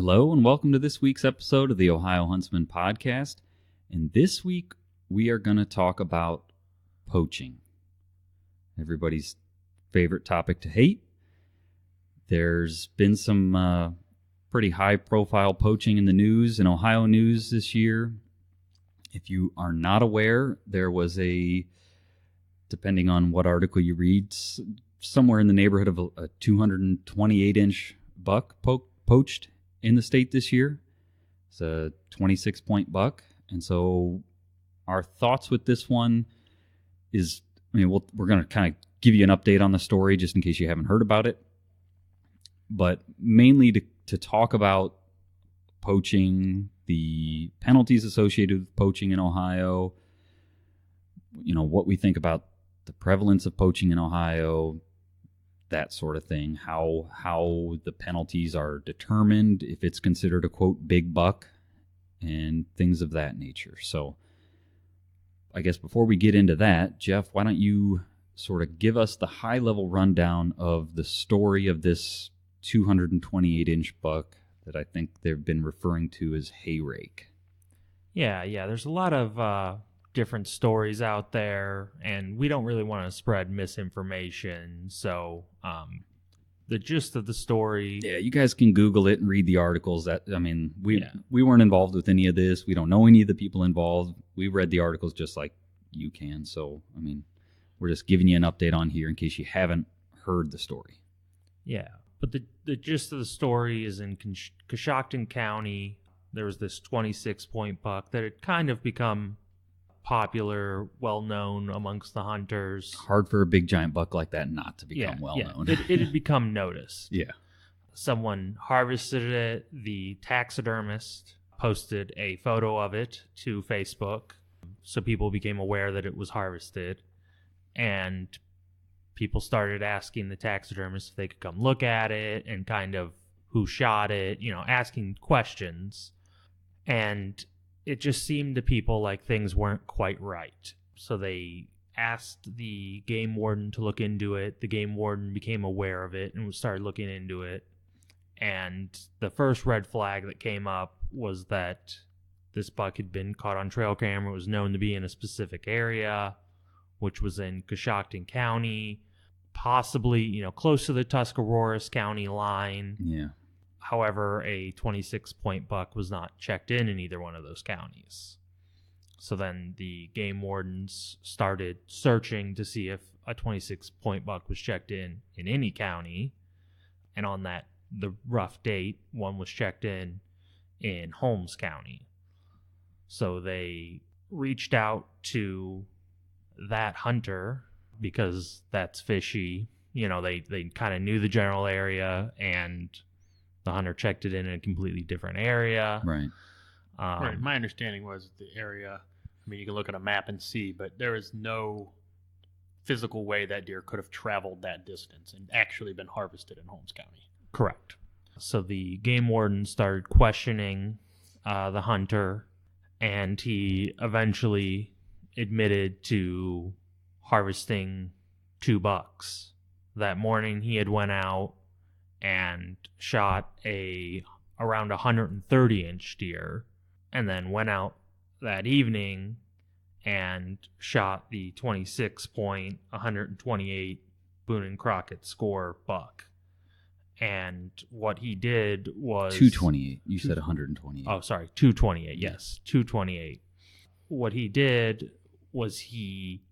Hello and welcome to this week's episode of the Ohio Huntsman Podcast. And this week we are going to talk about poaching. Everybody's favorite topic to hate. There's been some pretty high-profile poaching in the news, in Ohio news this year. If you are not aware, there was depending on what article you read, somewhere in the neighborhood of a 228-inch buck poached in the state this year. It's a 26-point buck. And so our thoughts with this one is, we're going to kind of give you an update on the story just in case you haven't heard about it. But mainly to talk about poaching, the penalties associated with poaching in Ohio, what we think about the prevalence of poaching in Ohio, that sort of thing, how the penalties are determined, if it's considered a, quote, big buck, and things of that nature. So I guess before we get into that, Jeff, why don't you sort of give us the high-level rundown of the story of this 228-inch buck that I think they've been referring to as hay rake. Yeah, there's a lot of different stories out there, and we don't really want to spread misinformation. So the gist of the story... Yeah, you guys can Google it and read the articles. We weren't involved with any of this. We don't know any of the people involved. We read the articles just like you can. So, we're just giving you an update on here in case you haven't heard the story. Yeah, but the gist of the story is in Coshocton County. There was this 26-point buck that had kind of become popular, well-known amongst the hunters. Hard for a big giant buck like that not to become well-known. It had become noticed. Yeah. Someone harvested it. The taxidermist posted a photo of it to Facebook, so people became aware that it was harvested. And people started asking the taxidermist if they could come look at it and kind of who shot it, asking questions. And it just seemed to people like things weren't quite right. So they asked the game warden to look into it. The game warden became aware of it and started looking into it. And the first red flag that came up was that this buck had been caught on trail camera. It was known to be in a specific area, which was in Coshocton County, possibly, close to the Tuscarawas County line. Yeah. However, a 26-point buck was not checked in either one of those counties. So then the game wardens started searching to see if a 26-point buck was checked in any county. And on the rough date, one was checked in Holmes County. So they reached out to that hunter because that's fishy. They kind of knew the general area, and the hunter checked it in a completely different area. Right. Right. My understanding was the area, you can look at a map and see, but there is no physical way that deer could have traveled that distance and actually been harvested in Holmes County. Correct. So the game warden started questioning the hunter, and he eventually admitted to harvesting 2 bucks. That morning he had went out and shot around 130-inch deer, and then went out that evening and shot the 26-point, 128 Boone and Crockett score buck. And what he did was... 228. You said 128. Oh, sorry. 228. Yes, 228. What he did was he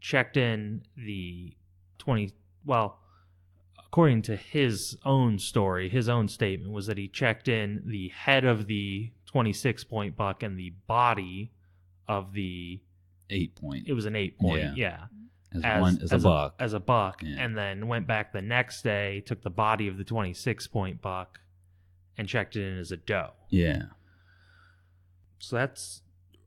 checked in the 20... Well, according to his own story, his own statement was that he checked in the head of the 26-point buck and the body of the 8-point. It was an 8-point, yeah. As a buck. As a buck, yeah. And then went back the next day, took the body of the 26-point buck, and checked it in as a doe. Yeah. So that's...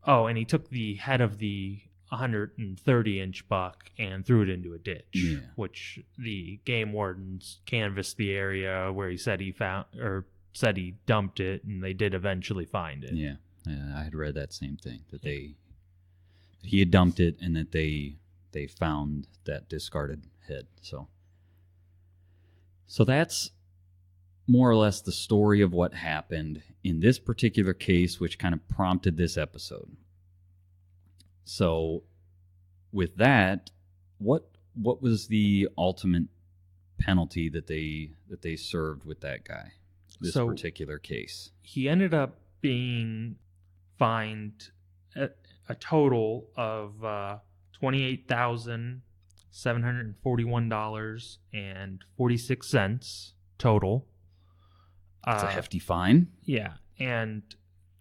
Oh, and he took the head of the 130-inch buck and threw it into a ditch, which the game wardens canvassed the area where he said he dumped it, and they did eventually find it. Yeah, I had read that same thing, that he had dumped it and that they found that discarded head. So that's more or less the story of what happened in this particular case, which kind of prompted this episode. So with that, what was the ultimate penalty that they served with that guy, this particular case? He ended up being fined a total of $28,741.46 total. That's a hefty fine. Yeah, and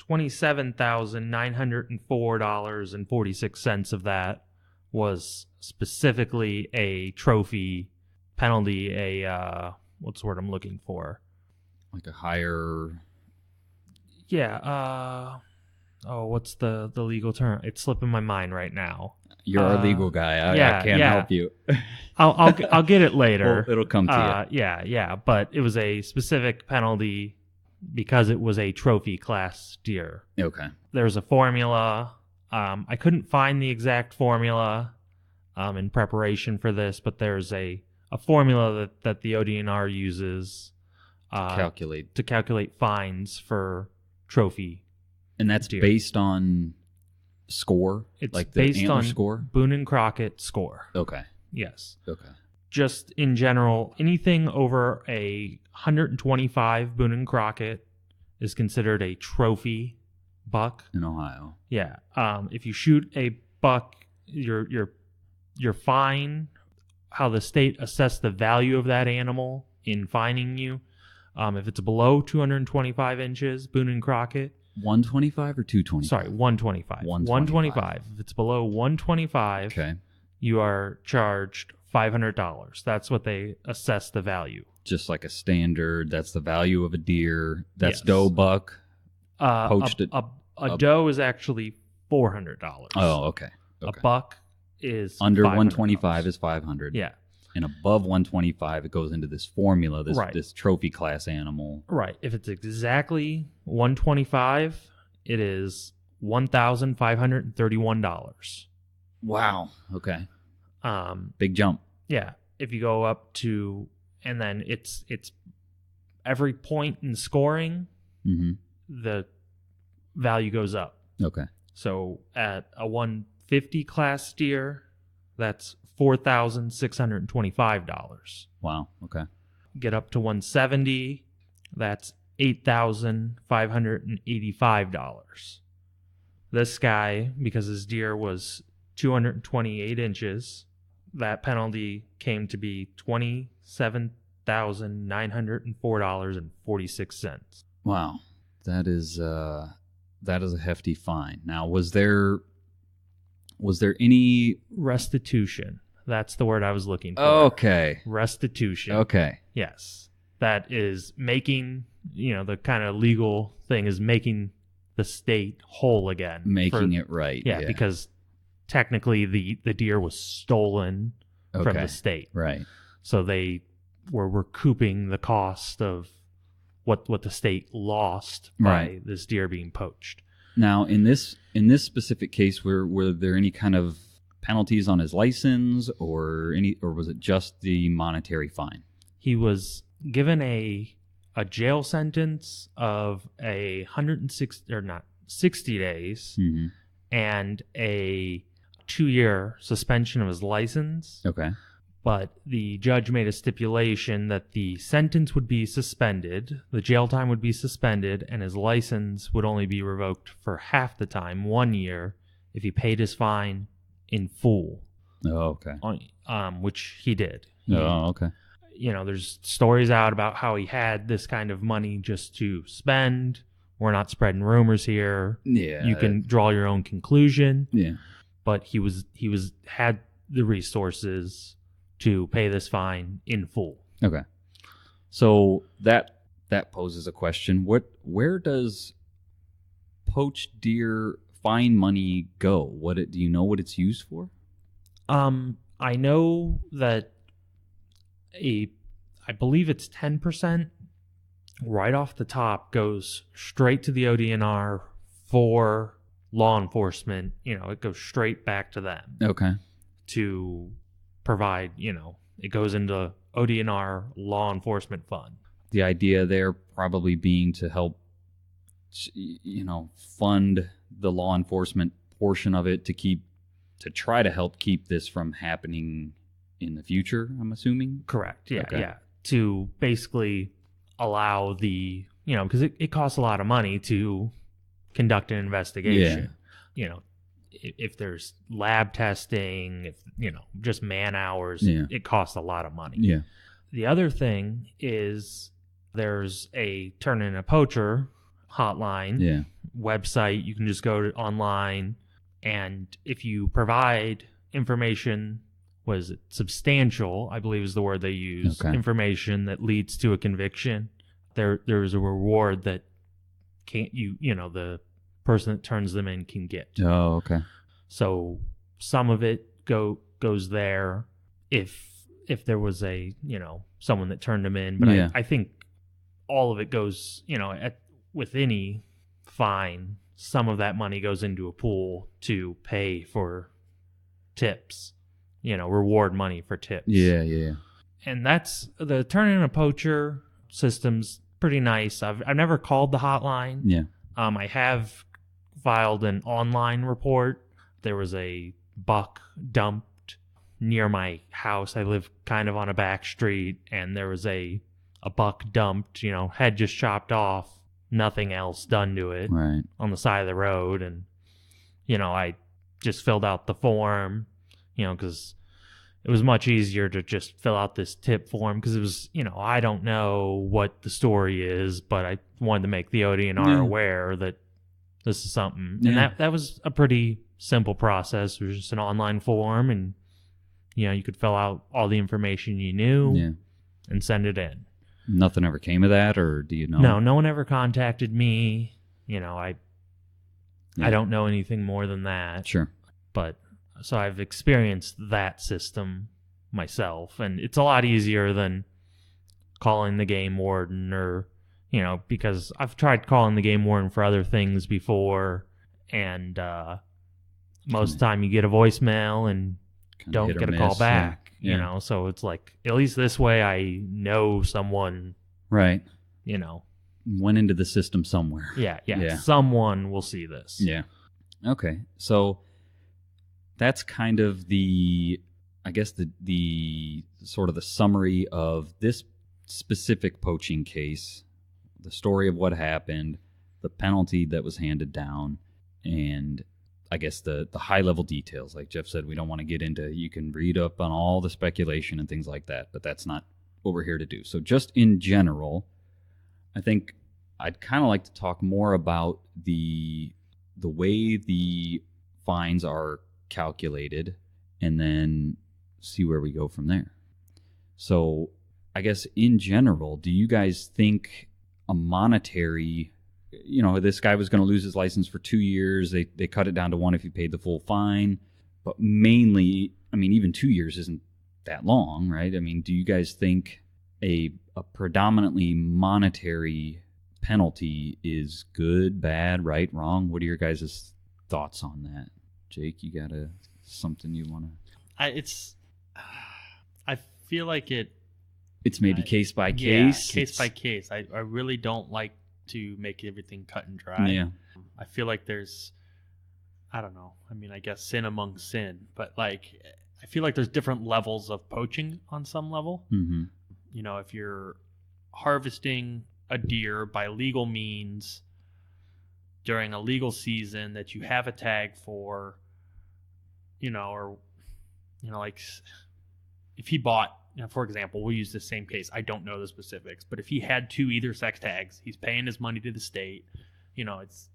$27,904.46 of that was specifically a trophy penalty, what's the word I'm looking for? Like a higher... Yeah, what's the legal term? It's slipping my mind right now. You're a legal guy. I can't help you. I'll get it later. Well, it'll come to you. Yeah. But it was a specific penalty because it was a trophy class deer. Okay. There's a formula. I couldn't find the exact formula in preparation for this, but there's a formula that the ODNR uses to calculate fines for trophy. And that's deer. Based on score? It's like the based on score? Boone and Crockett score. Okay. Yes. Okay. Just in general, anything over a 125 Boone and Crockett is considered a trophy buck in Ohio. Yeah. If you shoot a buck, your fine, how the state assessed the value of that animal in fining you. If it's below 225 inches, Boone and Crockett. 125 or 225? Sorry, 125. 125. If it's below 125, okay, you are charged $500. That's what they assess the value. Just like a standard. That's the value of a deer. That's yes. Doe buck. Poached it. A doe is actually $400. Oh, okay. A buck is under $500. 125 is 500. Yeah. And above 125, it goes into this formula, this trophy class animal. Right. If it's exactly 125, it is $1,531. Wow. Okay. Big jump. Yeah. If you go up to, and then it's every point in scoring, the value goes up. Okay. So at a 150 class steer, that's $4,625. Wow. Okay. Get up to 170, that's $8,585. This guy, because his deer was 228 inches, that penalty came to be $27,904.46. Wow. That is a hefty fine. Now, was there any restitution? That's the word I was looking for. Okay. Restitution. Okay. Yes. That is making, the kind of legal thing is making the state whole again. Making it right. Yeah, because technically the deer was stolen from the state. Right. So they were recouping the cost of what the state lost by this deer being poached. Now, in this specific case, were there any kind of penalties on his license, or was it just the monetary fine? He was given a jail sentence of 60 days and a 2-year suspension of his license. Okay. But the judge made a stipulation that the sentence would be suspended, the jail time would be suspended, and his license would only be revoked for half the time, 1 year, if he paid his fine in full. Oh, okay. Which he did. Oh, okay. There's stories out about how he had this kind of money just to spend. We're not spreading rumors here. Yeah. You can draw your own conclusion. Yeah. But he had the resources to pay this fine in full. Okay. So that poses a question. Where does poached deer fine money go? Do you know what it's used for? I know that I believe it's 10% right off the top goes straight to the ODNR for law enforcement. It goes straight back to them. Okay. To provide, it goes into ODNR law enforcement fund. the idea there probably being to help, fund the law enforcement portion of it to try to help keep this from happening in the future, I'm assuming? Correct. Yeah, Okay. yeah. To basically allow because it costs a lot of money to conduct an investigation. If there's lab testing, if just man hours, it costs a lot of money. Yeah. The other thing is there's a Turn In a Poacher hotline website. You can just go to online, and if you provide information, was it substantial, I believe is the word they use, information that leads to a conviction, there's a reward that the person that turns them in can get. Oh, okay. So some of it goes there if there was someone that turned them in, but I think all of it goes, with any fine, some of that money goes into a pool to pay for tips, reward money for tips. Yeah. And that's the Turn In a Poacher system's pretty nice. I've never called the hotline. Yeah. I have filed an online report. There was a buck dumped near my house. I live kind of on a back street, and there was a buck dumped, head just chopped off, nothing else done to it, right, on the side of the road. And, I just filled out the form, because it was much easier to just fill out this tip form, because it was, I don't know what the story is, but I wanted to make the ODNR aware that this is something. And that was a pretty simple process. It was just an online form, and, you could fill out all the information you knew and send it in. Nothing ever came of that, or do you know? No one ever contacted me. I don't know anything more than that. Sure. But so I've experienced that system myself, and it's a lot easier than calling the game warden, or, because I've tried calling the game warden for other things before, and most of the time you get a voicemail and don't get a call back. So it's like, at least this way I know someone, right, went into the system somewhere. Yeah. Someone will see this. Yeah. Okay. So that's kind of the sort of the summary of this specific poaching case, the story of what happened, the penalty that was handed down, and I guess the high level details. Like Jeff said, we don't want to get into, you can read up on all the speculation and things like that, but that's not what we're here to do. So just in general, I think I'd kind of like to talk more about the way the fines are calculated, and then see where we go from there. So I guess in general, do you guys think a monetary, this guy was going to lose his license for 2 years. They cut it down to 1 if he paid the full fine. But mainly, even 2 years isn't that long, right? Do you guys think a predominantly monetary penalty is good, bad, right, wrong? What are your guys' thoughts on that? Jake, you got something you want to... I feel like it's maybe case by case. Yeah, case by case. I really don't like to make everything cut and dry. Yeah. I feel like there's, I don't know, I guess sin among sin, but I feel like there's different levels of poaching on some level. Mm-hmm. If you're harvesting a deer by legal means during a legal season that you have a tag for, if he bought, for example, we'll use the same case. I don't know the specifics, but if he had 2 either sex tags, he's paying his money to the state. It's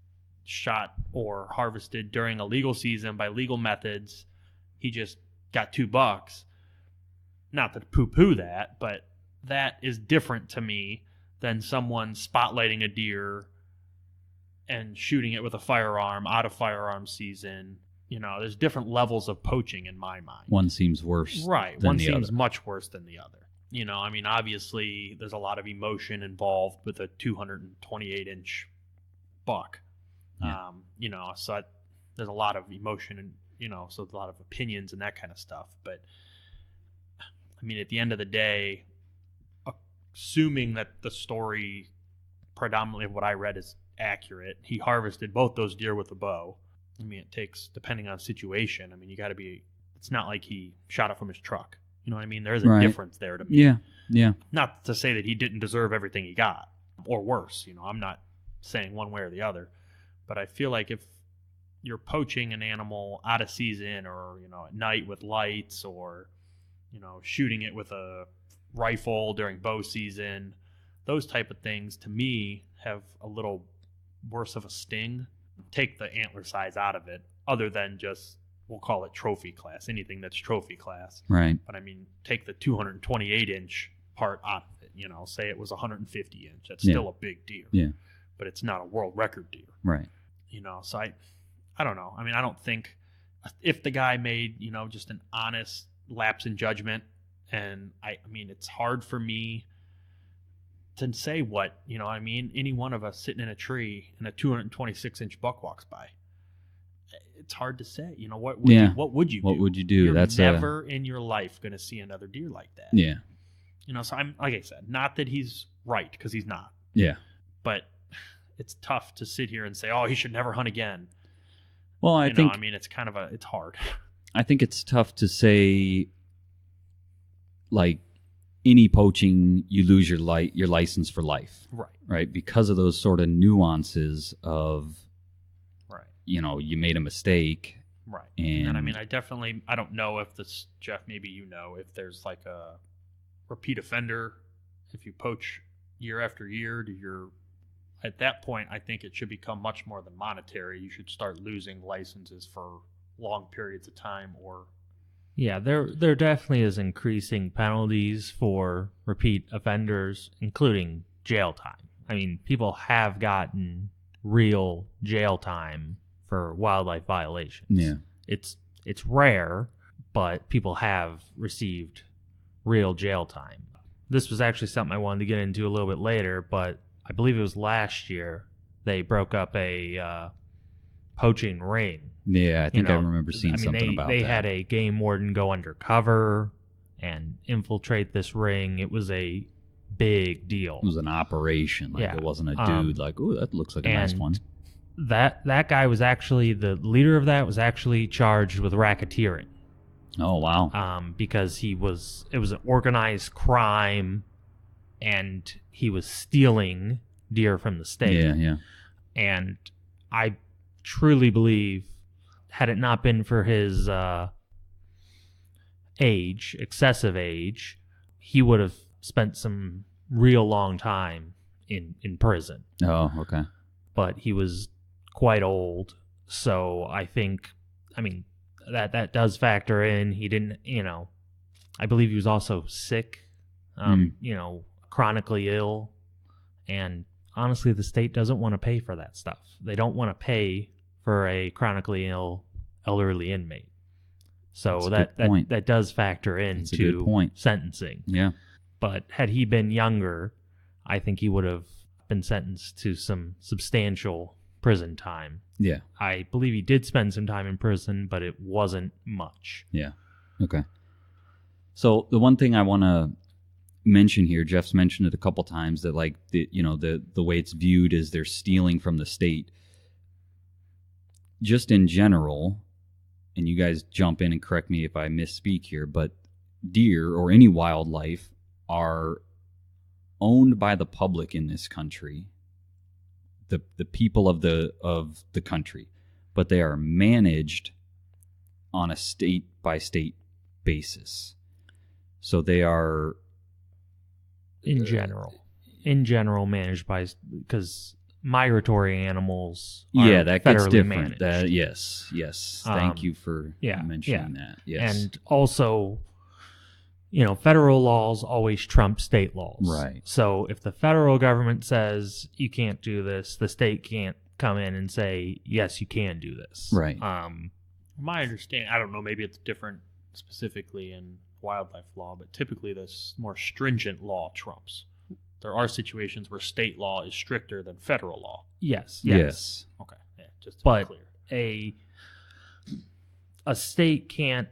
shot or harvested during a legal season by legal methods. He just got $2. Not to poo-poo that, but that is different to me than someone spotlighting a deer and shooting it with a firearm out of firearm season. There's different levels of poaching in my mind. One seems worse. Right. Than One the seems other. much worse than the other. Obviously there's a lot of emotion involved with a 228-inch buck. Yeah. So there's a lot of emotion and, so a lot of opinions and that kind of stuff. But, at the end of the day, assuming that the story, predominantly of what I read, is accurate, he harvested both those deer with a bow. I mean, it takes, depending on situation, I mean, you got to be, it's not like he shot it from his truck. You know what I mean? There's a difference there to me. Yeah, yeah. Not to say that he didn't deserve everything he got, or worse. You know, I'm not saying one way or the other. But I feel like if you're poaching an animal out of season, or, you know, at night with lights, or, you know, shooting it with a rifle during bow season, those type of things, to me, have a little worse of a sting. Take the antler size out of it, other than just, we'll call it trophy class, anything that's trophy class. Right. But I mean, take the 228-inch part out of it. You know, say it was 150-inch. That's still a big deer. Yeah. But it's not a world record deer. Right. You know, so I don't know. I mean, I don't think, if the guy made, you know, just an honest lapse in judgment, and I mean, it's hard for me to say what, you know, I mean, any one of us sitting in a tree and a 226-inch buck walks by. It's hard to say. You know, what would you do? What would you do? You're That's never in your life going to see another deer like that. Yeah. You know, so I'm, like I said, not that he's right, because he's not. Yeah. But it's tough to sit here and say, oh, he should never hunt again. Well, I think, I mean, it's kind of it's hard. I think it's tough to say, like, any poaching, you lose your license for life. Right. Right. Because of those sort of nuances of, right, you know, you made a mistake. Right. And I mean, I don't know if this, Jeff, maybe you know, if there's like a repeat offender, if you poach year after year, at that point, I think it should become much more than monetary. You should start losing licenses for long periods of time, or... Yeah, there definitely is increasing penalties for repeat offenders, including jail time. I mean, people have gotten real jail time for wildlife violations. Yeah. It's rare, but people have received real jail time. This was actually something I wanted to get into a little bit later, but I believe it was last year they broke up a poaching ring. Yeah, I think I remember seeing something about that. They had a game warden go undercover and infiltrate this ring. It was a big deal. It was an operation. Like, it wasn't a dude like, ooh, that looks like a nice one. That guy was actually, the leader of that was actually charged with racketeering. Oh, wow. Because it was an organized crime, and he was stealing deer from the state. Yeah, yeah. And I truly believe, had it not been for his excessive age, he would have spent some real long time in prison. Oh, okay. But he was quite old, so I think, I mean, that does factor in. He didn't, you know, I believe he was also sick, you know, chronically ill, and honestly, the state doesn't want to pay for that stuff. They don't want to pay for a chronically ill elderly inmate. So that does factor into sentencing. Yeah. But had he been younger, I think he would have been sentenced to some substantial prison time. Yeah. I believe he did spend some time in prison, but it wasn't much. Yeah. Okay. So the one thing I want to mention here, Jeff's mentioned it a couple times, that like the way it's viewed is they're stealing from the state. Just in general, and you guys jump in and correct me if I misspeak here, but deer or any wildlife are owned by the public in this country, the people of the country, but they are managed on a state by state basis. So they are in general managed by, because migratory animals are that gets federally different. managed. Yes. Thank you for mentioning that. Yes. And also, you know, federal laws always trump state laws. Right. So if the federal government says you can't do this, the state can't come in and say, yes, you can do this. Right. My understanding, I don't know, maybe it's different specifically in wildlife law, but typically this more stringent law trumps. There are situations where state law is stricter than federal law. Yes. Okay. Yeah, just to be clear. A state can't,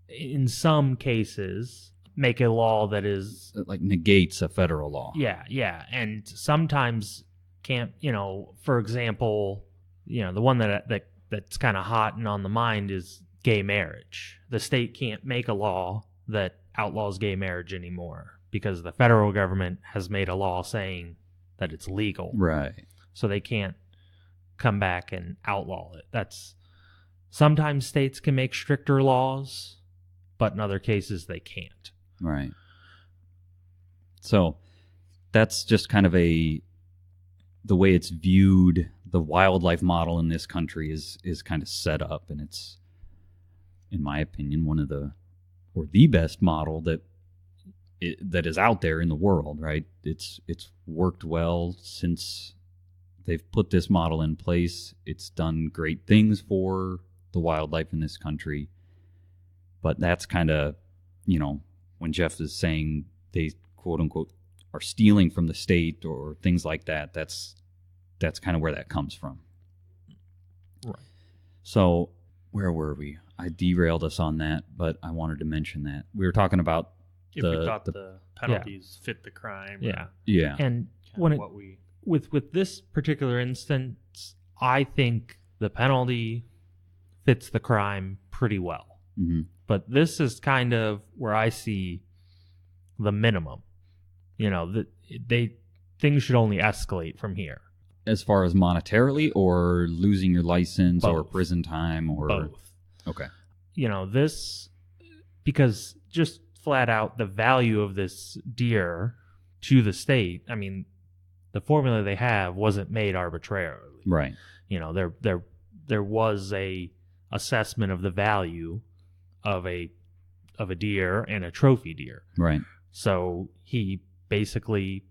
in some cases, make a law that is It, like, negates a federal law. yeah, and sometimes can't, for example, the one that's kind of hot and on the mind is gay marriage. The state can't make a law that outlaws gay marriage anymore because the federal government has made a law saying that it's legal. Right. So they can't come back and outlaw it. That's sometimes states can make stricter laws, but in other cases they can't. Right. So that's just kind of the way it's viewed. The wildlife model in this country is kind of set up, and it's, in my opinion, one of the best model that is out there in the world. Right? It's worked well since they've put this model in place. It's done great things for the wildlife in this country. But that's kind of, when Jeff is saying they, quote unquote, are stealing from the state or things like that, that's kind of where that comes from. Right. So where were we? I derailed us on that, but I wanted to mention that. We were talking about if we thought the penalties fit the crime. Yeah. Yeah. And with this particular instance, I think the penalty fits the crime pretty well. Mm-hmm. But this is kind of where I see the minimum. Things should only escalate from here. As far as monetarily, or losing your license, Both. or prison time, or Both. Okay. This, because just flat out the value of this deer to the state, I mean, the formula they have wasn't made arbitrarily. Right. There was a assessment of the value of a deer and a trophy deer. Right. So he basically,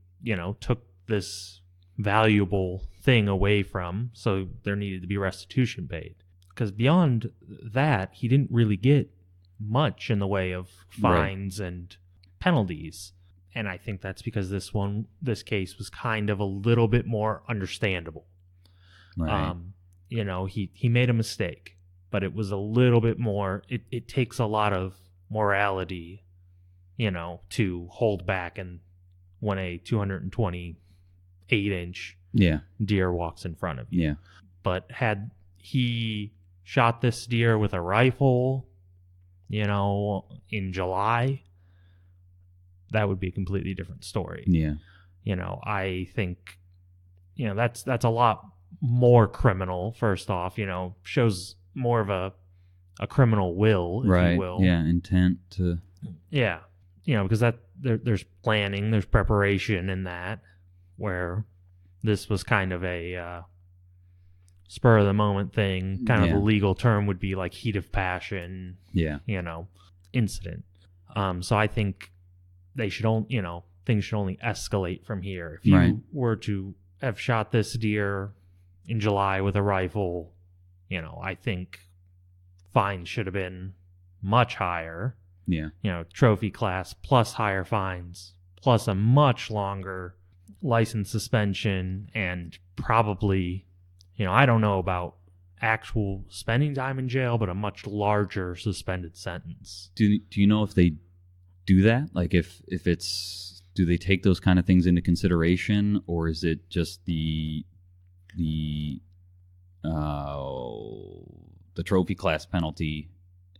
took this valuable thing away from, so there needed to be restitution paid. Because beyond that, he didn't really get much in the way of fines and penalties. And I think that's because this case was kind of a little bit more understandable. Right. He made a mistake, but it was a little bit more, it takes a lot of morality, to hold back and when a 228-inch deer walks in front of you. Yeah. But had he shot this deer with a rifle, in July, that would be a completely different story. Yeah. I think, that's a lot more criminal, first off, shows more of a criminal will, if you will. Yeah, intent to... Yeah. Because there's planning, there's preparation in that, where this was kind of a spur of the moment thing. Kind of a legal term would be like heat of passion. Yeah. Incident. So I think things should only escalate from here. If you were to have shot this deer in July with a rifle, I think fines should have been much higher. Yeah. Trophy class plus higher fines plus a much longer license suspension and probably, I don't know about actual spending time in jail, but a much larger suspended sentence. Do you know if they do that? Like if it's, do they take those kind of things into consideration, or is it just the trophy class penalty?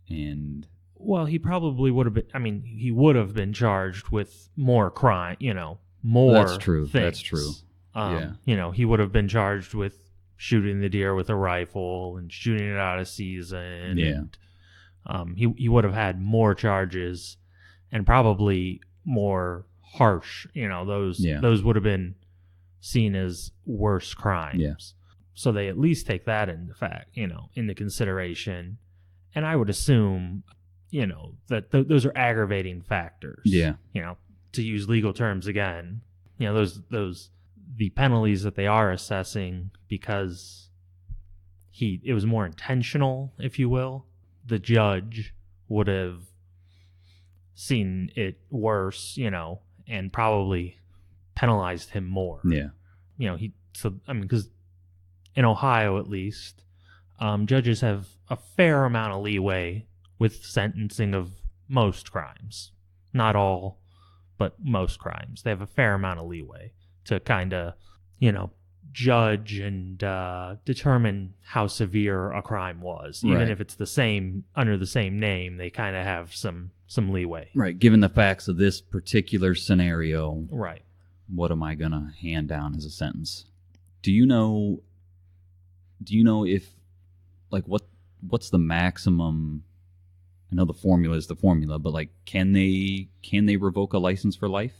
And well, he probably would have been, he would have been charged with more crime, more That's true. things. That's true. He would have been charged with shooting the deer with a rifle and shooting it out of season. Yeah. And, he would have had more charges and probably more harsh, those would have been seen as worse crimes. Yeah. So they at least take that into consideration. And I would assume, that those are aggravating factors. Yeah. To use legal terms again, the penalties that they are assessing, because it was more intentional, if you will. The judge would have seen it worse, and probably penalized him more. Yeah. Because in Ohio at least, judges have a fair amount of leeway with sentencing of most crimes. Not all, but most crimes. They have a fair amount of leeway to kind of, judge and determine how severe a crime was. Even Right. if it's the same, under the same name, they kind of have some leeway. Right. Given the facts of this particular scenario, Right. what am I going to hand down as a sentence? Do you know if, like, what's the maximum? I know the formula is the formula, but like, can they revoke a license for life?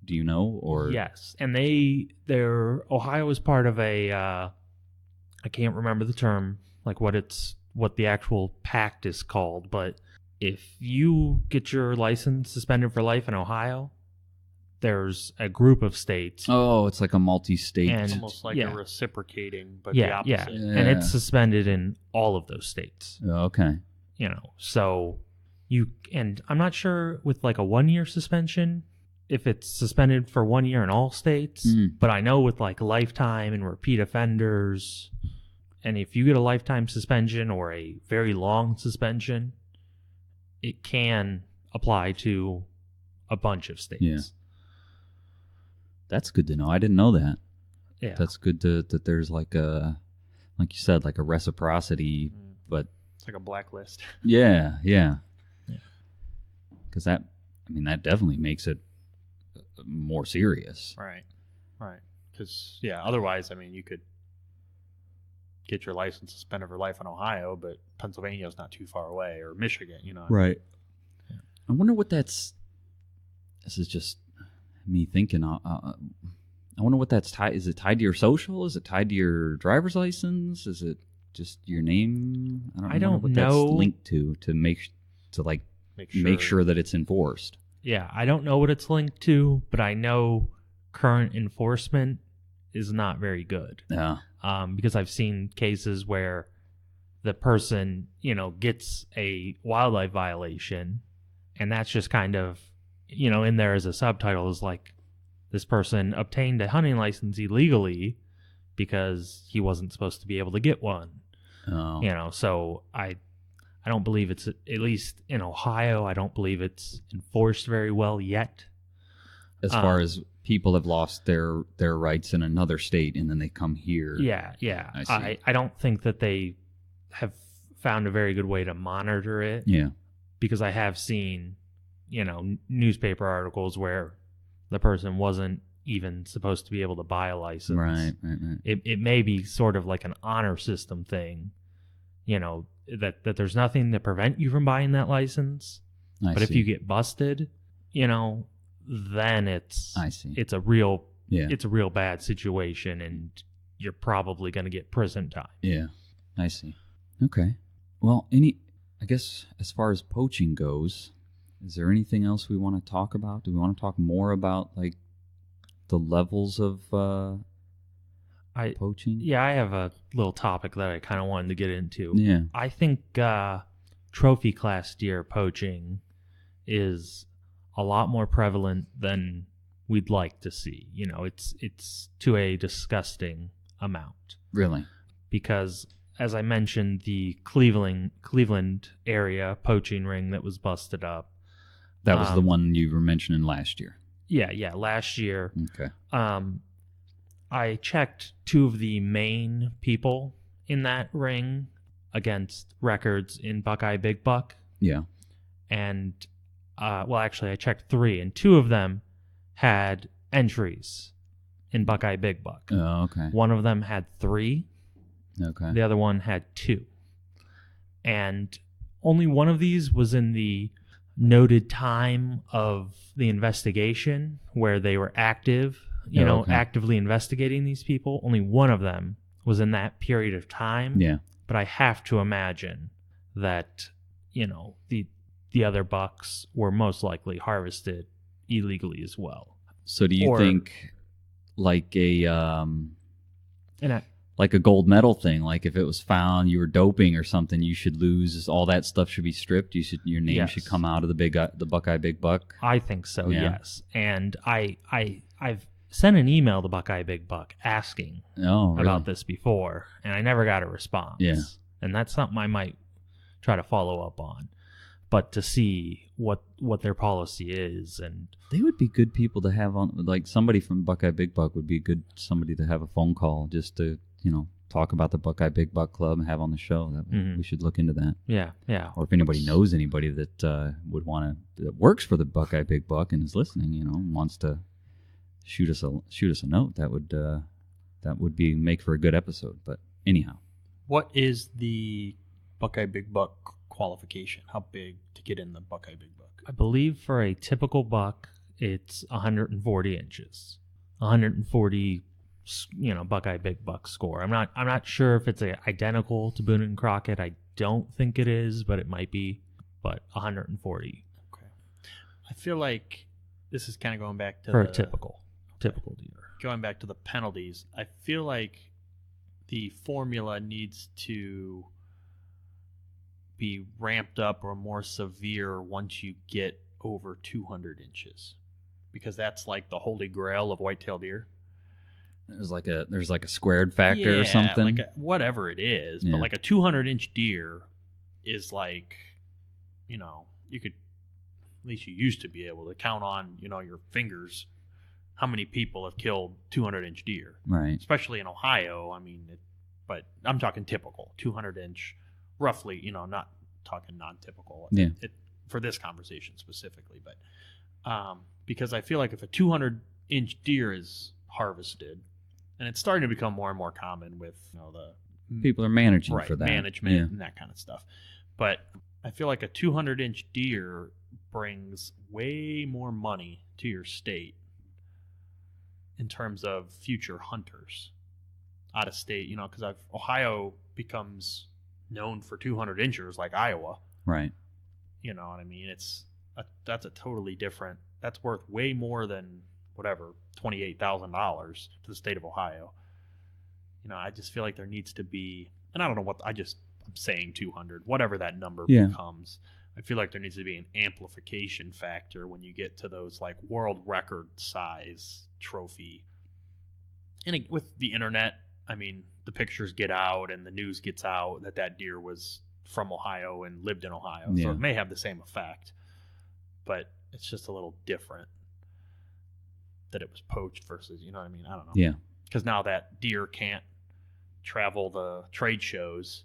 Do you know? Or Yes, and Ohio is part of a I can't remember the term, like what the actual pact is called, but if you get your license suspended for life in Ohio, there's a group of states. Oh, it's like a multi-state. And- It's almost like yeah. a reciprocating, but the opposite. Yeah, Yeah. and it's suspended in all of those states. Oh, okay. So and I'm not sure with like a 1-year suspension if it's suspended for 1 year in all states, but I know with like lifetime and repeat offenders, and if you get a lifetime suspension or a very long suspension, it can apply to a bunch of states. Yeah. That's good to know. I didn't know that. Yeah. That's good that there's like you said, like a reciprocity, but It's like a blacklist. yeah. Yeah. Because that definitely makes it more serious. Right. Because, otherwise, you could get your license suspended for life in Ohio, but Pennsylvania's not too far away, or Michigan, Right. I wonder what that's. This is just me thinking. I wonder what that's tied. Is it tied to your social? Is it tied to your driver's license? Is it just your name? I don't know what know. that's linked to make sure that it's enforced. Yeah, I don't know what it's linked to, but I know current enforcement is not very good. Yeah. Because I've seen cases where the person, gets a wildlife violation, and that's just kind of, in there as a subtitle is like, this person obtained a hunting license illegally because he wasn't supposed to be able to get one. Oh. So I don't believe it's, at least in Ohio, I don't believe it's enforced very well yet. As far as people have lost their rights in another state and then they come here. Yeah. I see. I don't think that they have found a very good way to monitor it. Yeah. Because I have seen, newspaper articles where the person wasn't even supposed to be able to buy a license. Right. It may be sort of like an honor system thing, that there's nothing to prevent you from buying that license. But if you get busted, then it's a real bad situation, and you're probably going to get prison time. Yeah, I see. Okay. Well, I guess as far as poaching goes, is there anything else we want to talk about? Do we want to talk more about like the levels of poaching? Yeah, I have a little topic that I kind of wanted to get into. Yeah. I think trophy class deer poaching is a lot more prevalent than we'd like to see. It's to a disgusting amount. Really? Because as I mentioned, the Cleveland area poaching ring that was busted up. That was the one you were mentioning last year. Yeah, last year. Okay. I checked 2 of the main people in that ring against records in Buckeye Big Buck. Yeah. And, actually I checked 3, and 2 of them had entries in Buckeye Big Buck. Oh, okay. One of them had 3. Okay. The other one had 2. And only one of these was in the noted time of the investigation where they were active, actively investigating these people. Only one of them was in that period of time. Yeah. But I have to imagine that, the other bucks were most likely harvested illegally as well. So do you think like like a gold medal thing, like if it was found you were doping or something, you should lose, all that stuff should be stripped, your name should come out of the Buckeye Big Buck? I think so. Yeah. Yes. And I've sent an email to Buckeye Big Buck asking about this before, and I never got a response. Yeah. And that's something I might try to follow up on. but to see what their policy is. And they would be good people to have on, like somebody from Buckeye Big Buck would be good somebody to have a phone call just to, talk about the Buckeye Big Buck Club and have on the show. We should look into that. Yeah. Or if anybody knows anybody that would want to, that works for the Buckeye Big Buck and is listening, wants to shoot us a note, that would be make for a good episode. But anyhow, what is the Buckeye Big Buck qualification? How big to get in the Buckeye Big Buck? I believe for a typical buck, it's 140 inches, 140, Buckeye Big Buck score. I'm not sure if it's identical to Boone and Crockett. I don't think it is, but it might be. But 140. Okay. I feel like this is kind of going back to a typical deer. Going back to the penalties, I feel like the formula needs to be ramped up or more severe once you get over 200 inches, because that's like the holy grail of whitetail deer. There's like a squared factor or something, like whatever it is. But like a 200-inch deer is like, you could, at least you used to be able to count on, your fingers how many people have killed 200-inch deer, right? Especially in Ohio. I mean, but I'm talking typical 200-inch, roughly. Not talking non-typical. Yeah. For this conversation specifically, but because I feel like if a 200-inch deer is harvested, and it's starting to become more and more common with the people are managing for that management and that kind of stuff, but I feel like a 200-inch deer brings way more money to your state in terms of future hunters out of state, because Ohio becomes known for 200 inchers like Iowa. Right. You know what I mean? That's a totally different, that's worth way more than whatever, $28,000 to the state of Ohio. I just feel like there needs to be, and I don't know what, I'm saying 200, whatever that number becomes. I feel like there needs to be an amplification factor when you get to those like world record size trophy. And with the internet, I mean, the pictures get out and the news gets out that deer was from Ohio and lived in Ohio. So it may have the same effect, but it's just a little different that it was poached versus, you know what I mean? I don't know. Yeah. Because now that deer can't travel the trade shows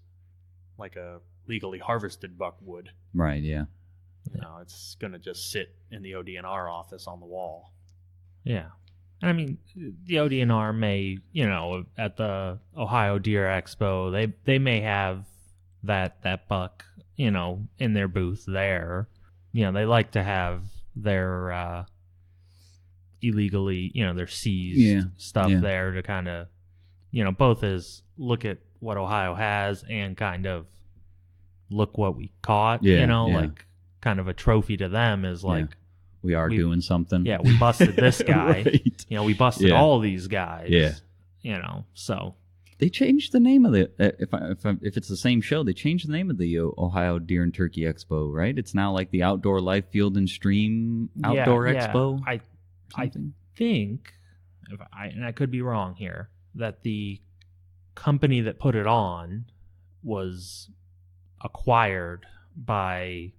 like a legally harvested buck would. Right, yeah. It's going to just sit in the ODNR office on the wall. Yeah. I mean, the ODNR may, at the Ohio Deer Expo, they may have that buck, in their booth there. They like to have their illegally, their seized stuff there to kind of, both as look at what Ohio has and kind of look what we caught, like kind of a trophy to them is like, we are doing something. Yeah, we busted this guy. Right. We busted all these guys. Yeah. So they changed the name of the if it's the same show, they changed the name of the Ohio Deer and Turkey Expo, right? It's now like the Outdoor Life Field and Stream Outdoor Expo. I think, and I could be wrong here, that the company that put it on was acquired by,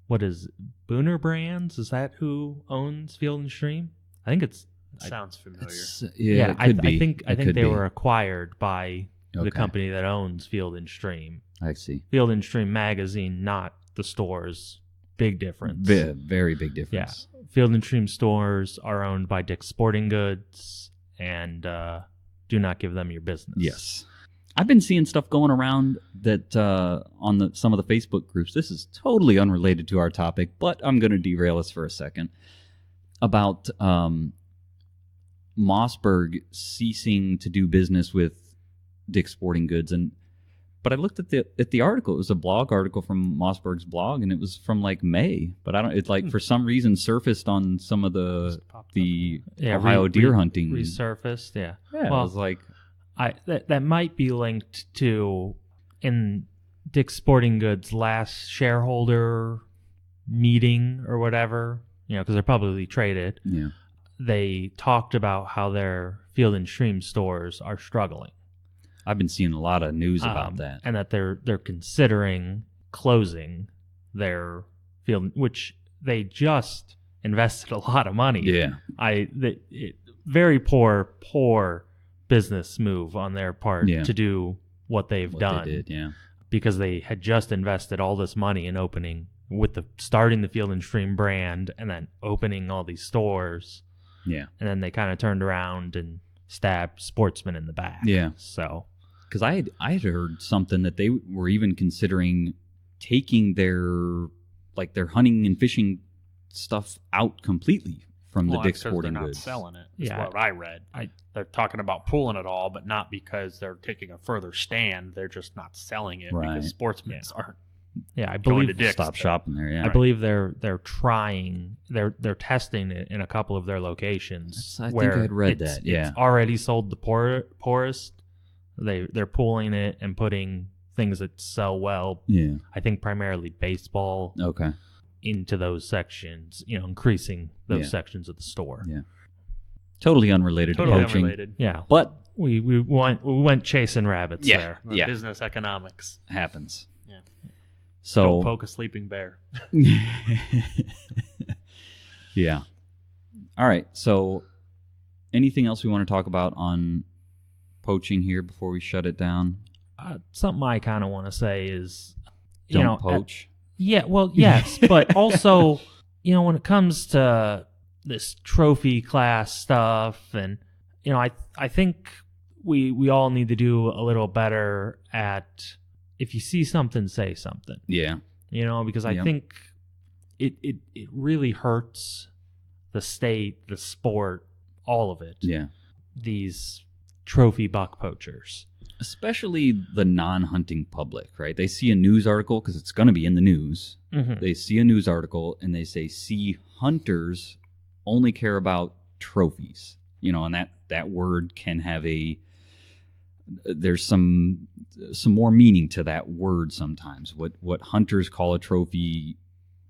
what is Booner Brands? Is that who owns Field and Stream? I think it's. Sounds familiar. It could be. I think they were acquired by the company that owns Field and Stream. I see. Field and Stream magazine, not the stores. Big difference. Very big difference. Yeah. Field and Stream stores are owned by Dick's Sporting Goods, and do not give them your business. Yes. I've been seeing stuff going around that on some of the Facebook groups. This is totally unrelated to our topic, but I'm going to derail us for a second. About Mossberg ceasing to do business with Dick's Sporting Goods, but I looked at the article. It was a blog article from Mossberg's blog, and it was from like May. But I don't. It like for some reason surfaced on some of the Ohio deer hunting. Resurfaced, yeah. Yeah, well, I was like, that might be linked to in Dick's Sporting Goods' last shareholder meeting or whatever. Because they're publicly traded. Yeah. They talked about how their Field and Stream stores are struggling. I've been seeing a lot of news about that, and that they're considering closing their field, which they just invested a lot of money. Yeah. Very poor business move on their part Yeah. to do what they've done. They did, yeah. Because they had just invested all this money in opening starting the Field and Stream brand and then opening all these stores. Yeah. And then they kind of turned around and stabbed sportsmen in the back. Yeah. So, because I had heard something that they were even considering taking their hunting and fishing stuff out completely from the Dick's Sporting they're not Goods. selling it. Is Yeah. what I read. They're talking about pulling it all, but not because they're taking a further stand. They're just not selling it Right. because sportsmen aren't. yeah, I Going believe to Dick's. Stop shopping there, yeah. I believe they're trying. They're testing it in a couple of their locations. I think where I had read it's- that, yeah. it's already sold the poorest. They're pulling it and putting things that sell well. Yeah. I think primarily baseball Okay. into those sections. Increasing those Yeah. sections of the store. Yeah. Totally unrelated Totally to poaching. unrelated. Yeah, But we went chasing rabbits there. Yeah. Business economics. happens. Yeah. So Don't poke a sleeping bear. yeah. All right. So anything else we want to talk about on poaching here before we shut it down? Something I kind of want to say is, Don't poach. Yeah, well, yes, but also, when it comes to this trophy class stuff, and I think we all need to do a little better at, if you see something, say something. Yeah. Because I Yep. think it really hurts the state, the sport, all of it. Yeah. These trophy buck poachers. Especially the non-hunting public, right? They see a news article, because it's going to be in the news. Mm-hmm. They see a news article and they say, see, hunters only care about trophies. And that word can have there's some more meaning to that word sometimes. What hunters call a trophy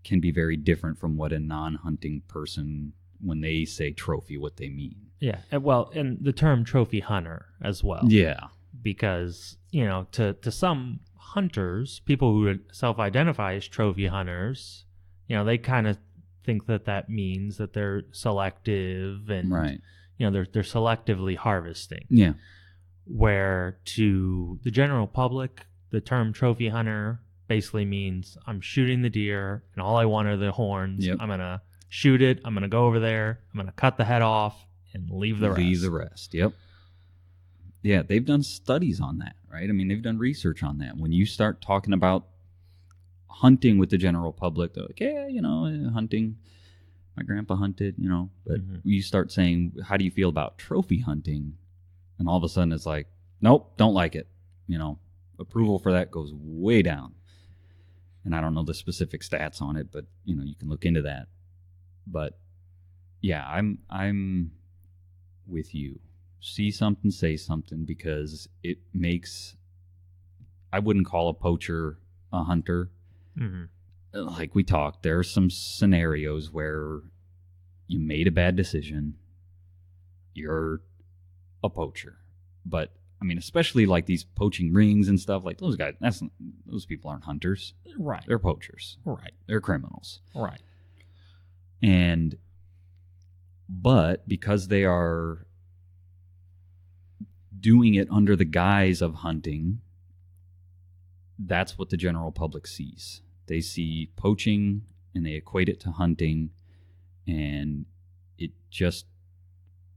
can be very different from what a non-hunting person, when they say trophy, what they mean. Yeah, and the term trophy hunter as well. Yeah. Because, to some hunters, people who self-identify as trophy hunters, they kind of think that means that they're selective and, Right. They're selectively harvesting. Yeah. Where to the general public, the term trophy hunter basically means I'm shooting the deer and all I want are the horns. Yep. I'm going to shoot it. I'm going to go over there. I'm going to cut the head off and leave the rest. Leave the rest. Yep. Yeah, they've done studies on that, right? I mean, they've done research on that. When you start talking about hunting with the general public, they're like, yeah, hunting. My grandpa hunted, But you start saying, how do you feel about trophy hunting? And all of a sudden it's like, nope, don't like it. Approval for that goes way down. And I don't know the specific stats on it, but, you can look into that. But, yeah, I'm with you. See something, say something, because it makes, I wouldn't call a poacher a hunter. Mm-hmm. Like we talked, there are some scenarios where you made a bad decision. You're a poacher. But, I mean, especially like these poaching rings and stuff, like those guys, those people aren't hunters. Right. They're poachers. Right. They're criminals. Right. But because they are doing it under the guise of hunting, that's what the general public sees. They see poaching and they equate it to hunting, and it just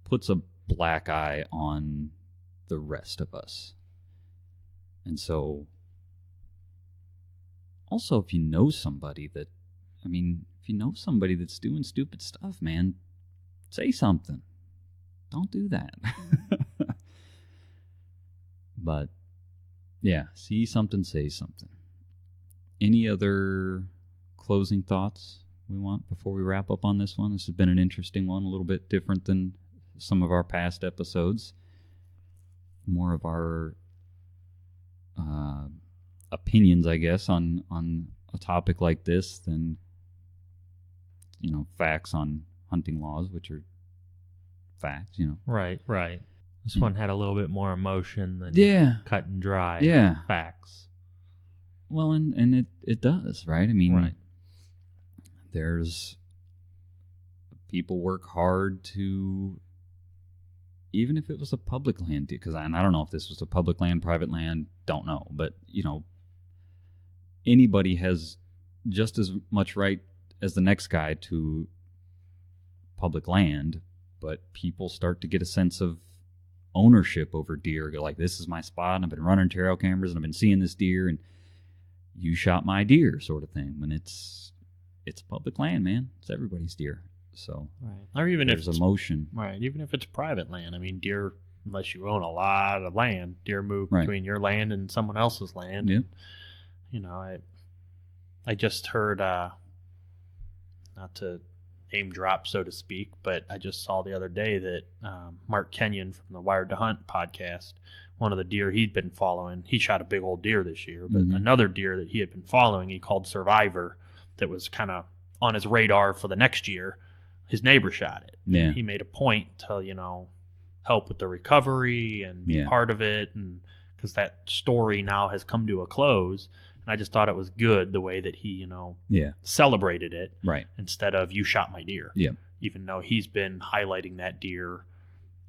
puts a black eye on the rest of us. And so, also, if you know somebody that's doing stupid stuff, man, say something. Don't do that. But, yeah, see something, say something. Any other closing thoughts we want before we wrap up on this one? This has been an interesting one, a little bit different than some of our past episodes. More of our opinions, I guess, on a topic like this than, facts on hunting laws, which are facts, Right. This one had a little bit more emotion than cut and dry facts. Well, and it does, right? I mean, right. There's people work hard to, even if it was a public land, because I don't know if this was a public land, private land, don't know. But, anybody has just as much right as the next guy to public land, but people start to get a sense of ownership over deer. Go like, this is my spot, and I've been running trail cameras, and I've been seeing this deer, and you shot my deer, sort of thing. When it's public land, man. It's everybody's deer. So or even there's emotion. Right. Even if it's private land. I mean, deer, unless you own a lot of land, deer move Right. between your land and someone else's land. Yeah. I just heard, not to name drop, so to speak, but I just saw the other day that Mark Kenyon from the Wired to Hunt podcast, one of the deer he'd been following, he shot a big old deer this year, but another deer that he had been following, he called Survivor, that was kind of on his radar for the next year. His neighbor shot it. Yeah. He made a point to, help with the recovery and be part of it, and because that story now has come to a close. And I just thought it was good the way that he, celebrated it, Right. instead of "you shot my deer." Yeah. Even though he's been highlighting that deer,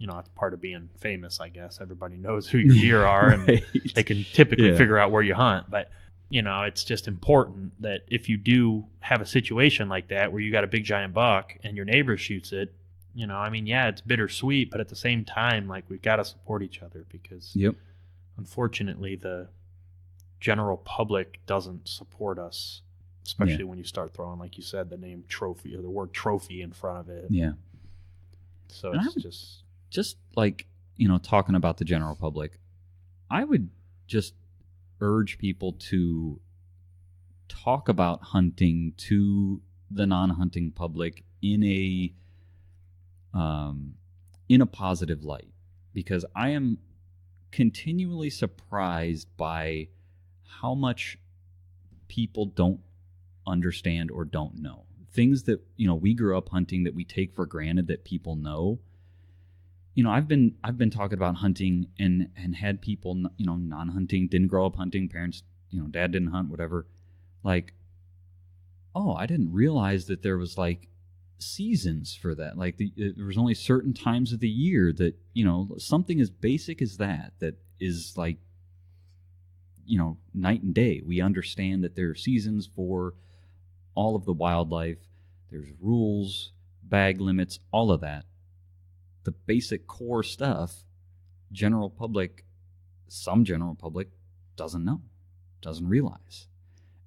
that's part of being famous, I guess. Everybody knows who your deer are, Right. and they can typically figure out where you hunt. But it's just important that if you do have a situation like that where you got a big giant buck and your neighbor shoots it, it's bittersweet, but at the same time, like, we've got to support each other, because unfortunately the general public doesn't support us, especially when you start throwing, like you said, the name trophy or the word trophy in front of it. Yeah. So And it's just like, talking about the general public, I would just urge people to talk about hunting to the non-hunting public in a positive light, because I am continually surprised by how much people don't understand or don't know things that we grew up hunting that we take for granted that people know. I've been talking about hunting and had people, non-hunting, didn't grow up hunting, parents, dad didn't hunt, whatever. Like, oh, I didn't realize that there was like seasons for that. Like there was only certain times of the year that, something as basic as that is like, night and day. We understand that there are seasons for all of the wildlife. There's rules, bag limits, all of that. The basic core stuff, some general public doesn't know, doesn't realize.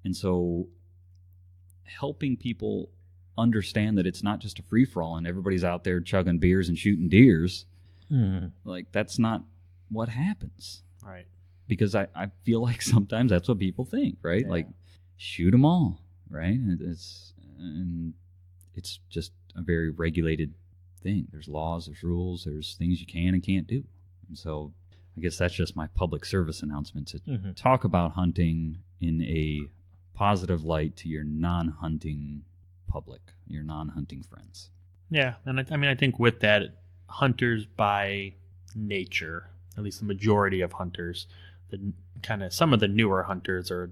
And so helping people understand that it's not just a free-for-all and everybody's out there chugging beers and shooting deers, like, that's not what happens. Right. Because I feel like sometimes that's what people think, right? Yeah. Like, shoot them all, right? It's just a very regulated thing. There's laws, there's rules, there's things you can and can't do. And so I guess that's just my public service announcement to talk about hunting in a positive light to your non-hunting public, your non-hunting friends. Yeah, and I think with that, hunters by nature, at least the majority of hunters, some of the newer hunters are,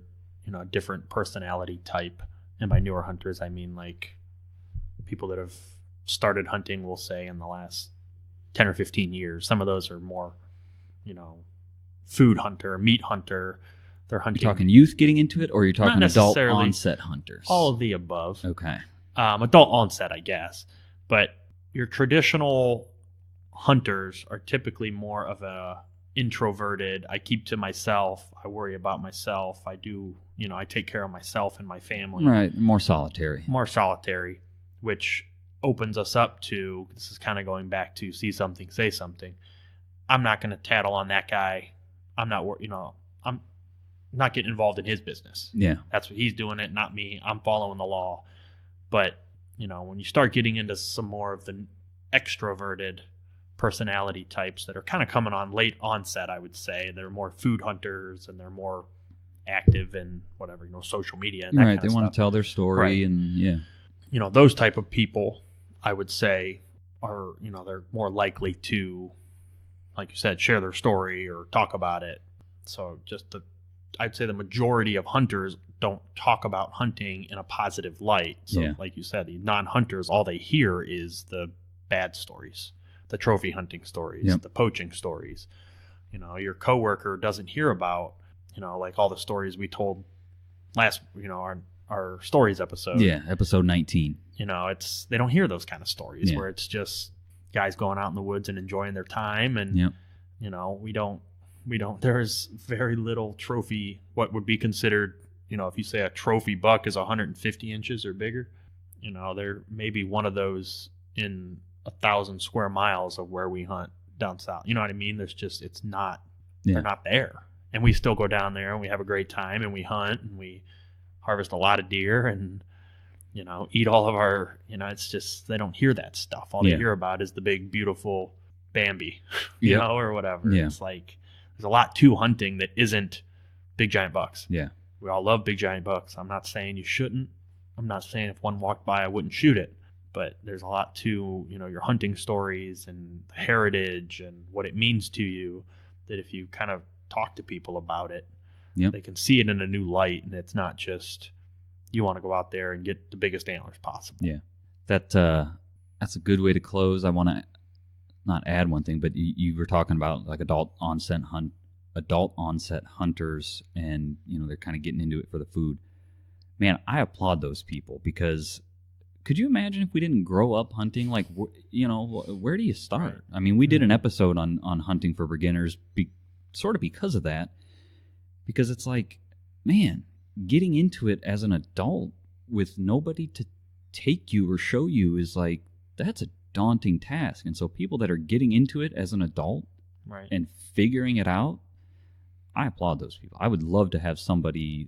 a different personality type. And by newer hunters, I mean like people that have started hunting, we'll say, in the last 10 or 15 years. Some of those are more, food hunter, meat hunter. They're hunting. You're talking youth getting into it, or you're talking adult onset hunters? All of the above. Okay. Adult onset, I guess. But your traditional hunters are typically more of a introverted, I keep to myself, I worry about myself, I do, I take care of myself and my family. Right, more solitary, which opens us up to, this is kind of going back to see something, say something. I'm not going to tattle on that guy. I'm not getting involved in his business. Yeah. That's what he's doing, it, not me. I'm following the law. But, when you start getting into some more of the extroverted personality types that are kind of coming on late onset, I would say, they're more food hunters and they're more active in whatever, social media and that right, kind of they want stuff. to tell their story. Right. And those type of people, I would say, are, they're more likely to, like you said, share their story or talk about it. So I'd say the majority of hunters don't talk about hunting in a positive light. So like you said, the non-hunters, all they hear is the bad stories, the trophy hunting stories, the poaching stories. You know, your coworker doesn't hear about, you know, like all the stories we told last, you know, our stories episode. Yeah, episode 19. You know, they don't hear those kind of stories where it's just guys going out in the woods and enjoying their time. And, you know, we don't, there's very little trophy, what would be considered, you know, if you say a trophy buck is 150 inches or bigger, you know, there may be one of those in 1,000 square miles of where we hunt down south. You know what I mean? There's just, it's not, they're not there. And we still go down there and we have a great time and we hunt and we harvest a lot of deer and, you know, eat all of our, you know, it's just, they don't hear that stuff. All they hear about is the big, beautiful Bambi, you know, or whatever. It's like, there's a lot to hunting that isn't big giant bucks. Yeah. We all love big giant bucks. I'm not saying you shouldn't. I'm not saying if one walked by, I wouldn't shoot it. But there's a lot to, you know, your hunting stories and the heritage and what it means to you that if you kind of talk to people about it, they can see it in a new light. And it's not just, you want to go out there and get the biggest antlers possible. Yeah. That's a good way to close. I want to not add one thing, but you were talking about like adult onset hunters, and you know they're kind of getting into it for the food. Man, I applaud those people, because could you imagine if we didn't grow up hunting? Like, you know, where do you start? I mean, we did an episode on hunting for beginners, sort of because of that, because it's like, man, getting into it as an adult with nobody to take you or show you is like, that's a daunting task. And so people that are getting into it as an adult and figuring it out, I applaud those people. I would love to have somebody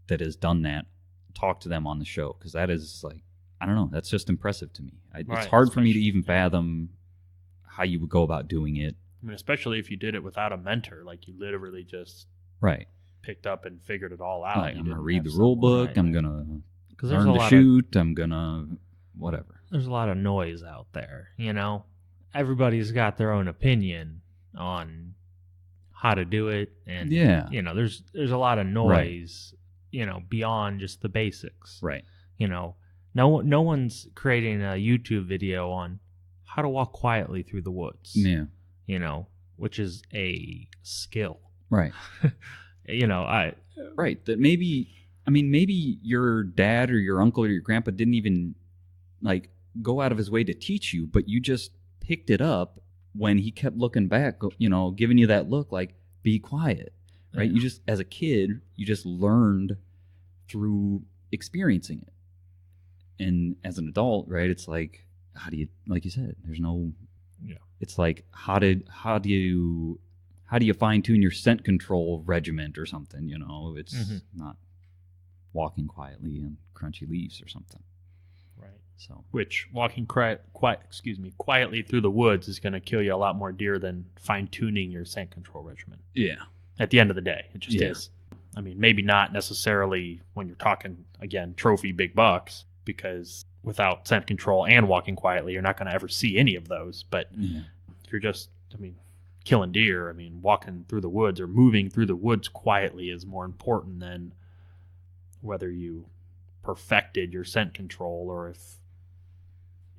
that has done that talk to them on the show, because that is like, I don't know, that's just impressive to me. It's hard for me to even fathom how you would go about doing it. I mean, especially if you did it without a mentor, like you literally just picked up and figured it all out. Like, I'm going to read the rule book. I'm going to learn to shoot. I'm going to whatever. There's a lot of noise out there, you know. Everybody's got their own opinion on how to do it, and you know, there's a lot of noise, you know, beyond just the basics. You know, no one's creating a YouTube video on how to walk quietly through the woods. You know, which is a skill. You know, that maybe your dad or your uncle or your grandpa didn't even like go out of his way to teach you, but you just picked it up when he kept looking back, you know, giving you that look like, be quiet, right? You just, as a kid, you just learned through experiencing it. And as an adult, right, it's like, how do you, like you said, there's no, it's like, how do you fine tune your scent control regiment or something, you know? It's not walking quietly in crunchy leaves or something. So, which walking quietly through the woods is going to kill you a lot more deer than fine-tuning your scent control regimen. At the end of the day, it just is. I mean, maybe not necessarily when you're talking, again, trophy big bucks, because without scent control and walking quietly, you're not going to ever see any of those. But if you're just, I mean, killing deer, I mean, walking through the woods or moving through the woods quietly is more important than whether you perfected your scent control or if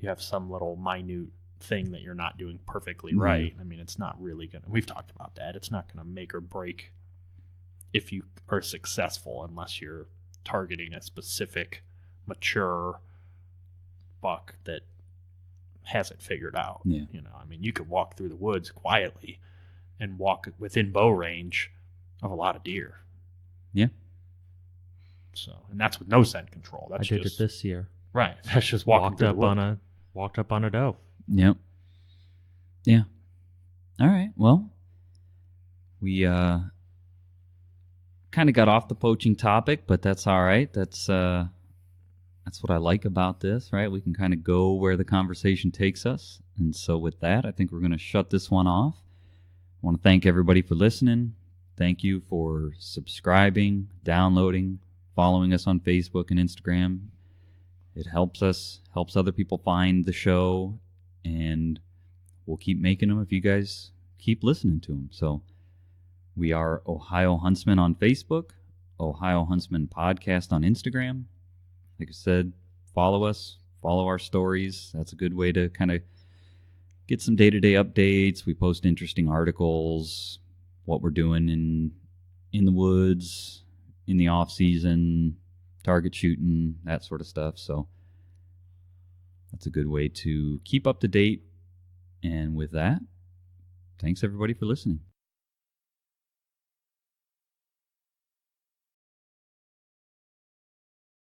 you have some little minute thing that you're not doing perfectly right. I mean, it's not really going to, we've talked about that. It's not going to make or break if you are successful unless you're targeting a specific mature buck that has it figured out. You know, I mean, you could walk through the woods quietly and walk within bow range of a lot of deer. So, and that's with no scent control. That's I did it this year. Right. That's just walked up on a doe. Yeah. All right. Well, we kind of got off the poaching topic, but that's all right. That's what I like about this, right? We can kind of go where the conversation takes us. And so with that, I think we're going to shut this one off. I want to thank everybody for listening. Thank you for subscribing, downloading, following us on Facebook and Instagram. It helps us, helps other people find the show, and we'll keep making them if you guys keep listening to them. So we are Ohio Huntsman on Facebook, Ohio Huntsman Podcast on Instagram. Like I said, follow us, follow our stories. That's a good way to kind of get some day-to-day updates. We post interesting articles, what we're doing in the woods, in the off season, target shooting, that sort of stuff. So that's a good way to keep up to date. And with that, thanks everybody for listening.